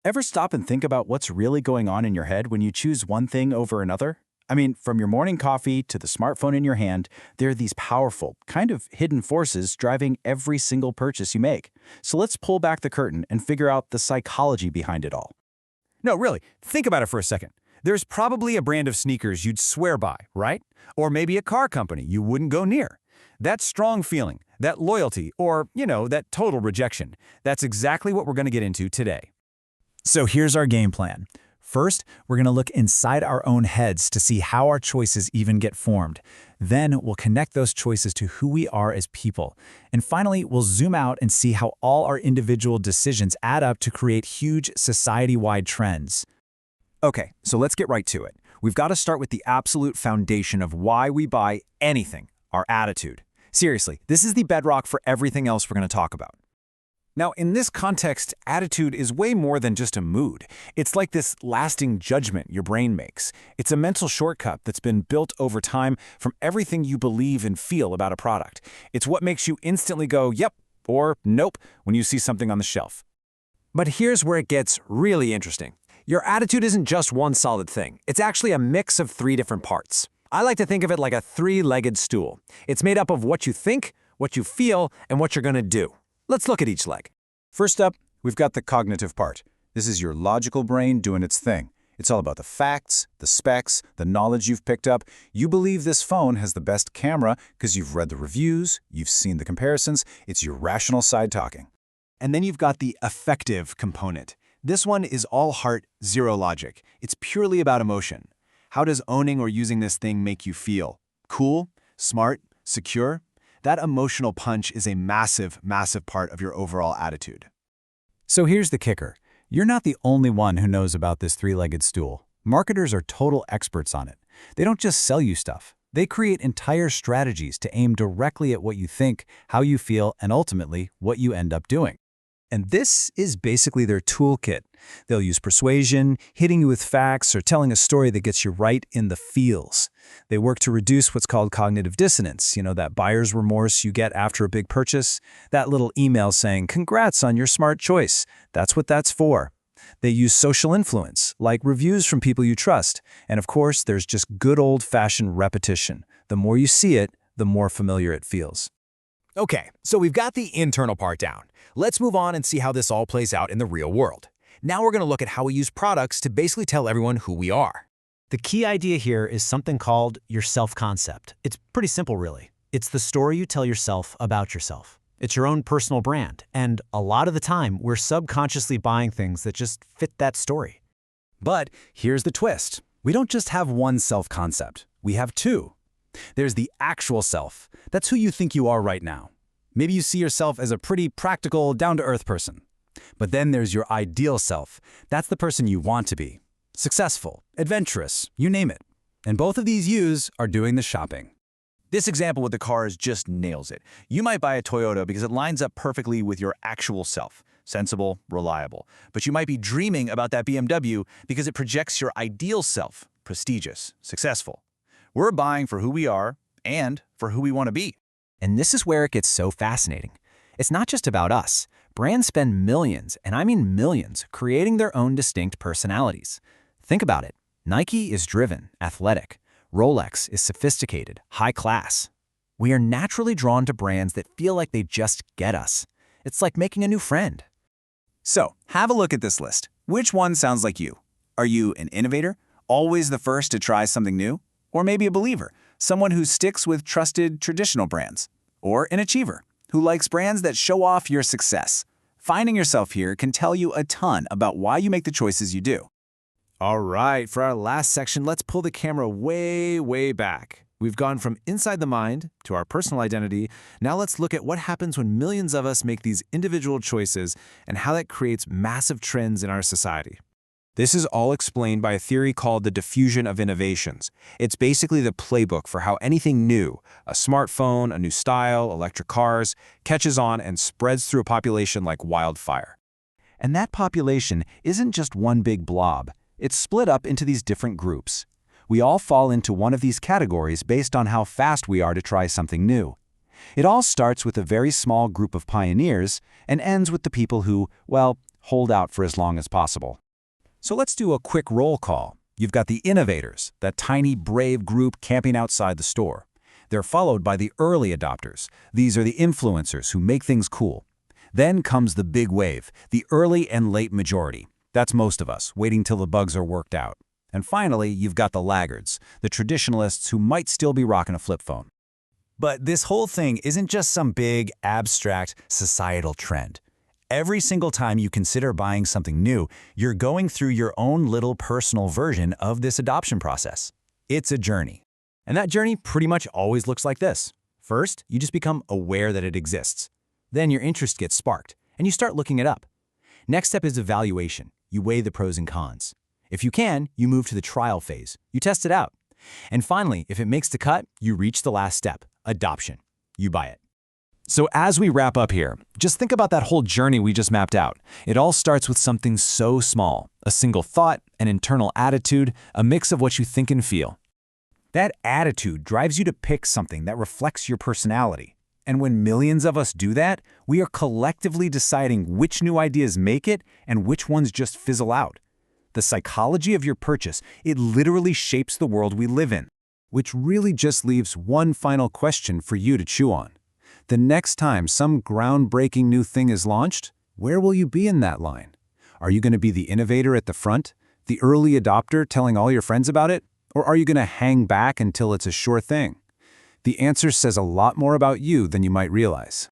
Ever stop and think about what's really going on in your head when you choose one thing over another? I mean, from your morning coffee to the smartphone in your hand, there are these powerful, kind of hidden forces driving every single purchase you make. So let's pull back the curtain and figure out the psychology behind it all. No, really, think about it for a second. There's probably a brand of sneakers you'd swear by, right? Or maybe a car company you wouldn't go near. That strong feeling, that loyalty, or, that total rejection, that's exactly what we're going to get into today. So here's our game plan. First, we're going to look inside our own heads to see how our choices even get formed. Then we'll connect those choices to who we are as people. And finally, we'll zoom out and see how all our individual decisions add up to create huge society-wide trends. Okay, so let's get right to it. We've got to start with the absolute foundation of why we buy anything, our attitude. Seriously, this is the bedrock for everything else we're going to talk about. Now, in this context, attitude is way more than just a mood. It's like this lasting judgment your brain makes. It's a mental shortcut that's been built over time from everything you believe and feel about a product. It's what makes you instantly go, yep, or nope, when you see something on the shelf. But here's where it gets really interesting. Your attitude isn't just one solid thing. It's actually a mix of three different parts. I like to think of it like a three-legged stool. It's made up of what you think, what you feel, and what you're going to do. Let's look at each leg. First up, we've got the cognitive part. This is your logical brain doing its thing. It's all about the facts, the specs, the knowledge you've picked up. You believe this phone has the best camera because you've read the reviews, you've seen the comparisons. It's your rational side talking. And then you've got the affective component. This one is all heart, zero logic. It's purely about emotion. How does owning or using this thing make you feel? Cool? Smart? Secure? That emotional punch is a massive, massive part of your overall attitude. So here's the kicker. You're not the only one who knows about this three-legged stool. Marketers are total experts on it. They don't just sell you stuff. They create entire strategies to aim directly at what you think, how you feel, and ultimately, what you end up doing. And this is basically their toolkit. They'll use persuasion, hitting you with facts, or telling a story that gets you right in the feels. They work to reduce what's called cognitive dissonance, that buyer's remorse you get after a big purchase, that little email saying, "Congrats on your smart choice." That's what that's for. They use social influence, like reviews from people you trust. And of course, there's just good old-fashioned repetition. The more you see it, the more familiar it feels. Okay, so we've got the internal part down. Let's move on and see how this all plays out in the real world. Now we're going to look at how we use products to basically tell everyone who we are. The key idea here is something called your self-concept. It's pretty simple, really. It's the story you tell yourself about yourself. It's your own personal brand, and a lot of the time, we're subconsciously buying things that just fit that story. But here's the twist. We don't just have one self-concept. We have two. There's the actual self. That's who you think you are right now. Maybe you see yourself as a pretty practical, down-to-earth person. But then there's your ideal self. That's the person you want to be. Successful, adventurous, you name it. And both of these yous are doing the shopping. This example with the cars just nails it. You might buy a Toyota because it lines up perfectly with your actual self. Sensible, reliable. But you might be dreaming about that BMW because it projects your ideal self. Prestigious, successful. We're buying for who we are and for who we want to be. And this is where it gets so fascinating. It's not just about us. Brands spend millions, and I mean millions, creating their own distinct personalities. Think about it. Nike is driven, athletic. Rolex is sophisticated, high class. We are naturally drawn to brands that feel like they just get us. It's like making a new friend. So, have a look at this list. Which one sounds like you? Are you an innovator, always the first to try something new? Or maybe a believer, someone who sticks with trusted traditional brands? Or an achiever, who likes brands that show off your success? Finding yourself here can tell you a ton about why you make the choices you do. All right, for our last section, let's pull the camera way, way back. We've gone from inside the mind to our personal identity. Now let's look at what happens when millions of us make these individual choices and how that creates massive trends in our society. This is all explained by a theory called the diffusion of innovations. It's basically the playbook for how anything new, a smartphone, a new style, electric cars, catches on and spreads through a population like wildfire. And that population isn't just one big blob. It's split up into these different groups. We all fall into one of these categories based on how fast we are to try something new. It all starts with a very small group of pioneers and ends with the people who, well, Hold out for as long as possible. So let's do a quick roll call. You've got the innovators, that tiny, brave group camping outside the store. They're followed by the early adopters. These are the influencers who make things cool. Then comes the big wave, the early and late majority. That's most of us, waiting till the bugs are worked out. And finally, you've got the laggards, the traditionalists who might still be rocking a flip phone. But this whole thing isn't just some big, abstract, societal trend. Every single time you consider buying something new, you're going through your own little personal version of this adoption process. It's a journey. And that journey pretty much always looks like this. First, you just become aware that it exists. Then your interest gets sparked, and you start looking it up. Next step is evaluation. You weigh the pros and cons. If you can, you move to the trial phase. You test it out. And finally, if it makes the cut, you reach the last step, adoption. You buy it. So as we wrap up here, just think about that whole journey we just mapped out. It all starts with something so small, a single thought, an internal attitude, a mix of what you think and feel. That attitude drives you to pick something that reflects your personality. And when millions of us do that, we are collectively deciding which new ideas make it and which ones just fizzle out. The psychology of your purchase, it literally shapes the world we live in. Which really just leaves one final question for you to chew on. The next time some groundbreaking new thing is launched, where will you be in that line? Are you going to be the innovator at the front, the early adopter telling all your friends about it? Or are you going to hang back until it's a sure thing? The answer says a lot more about you than you might realize.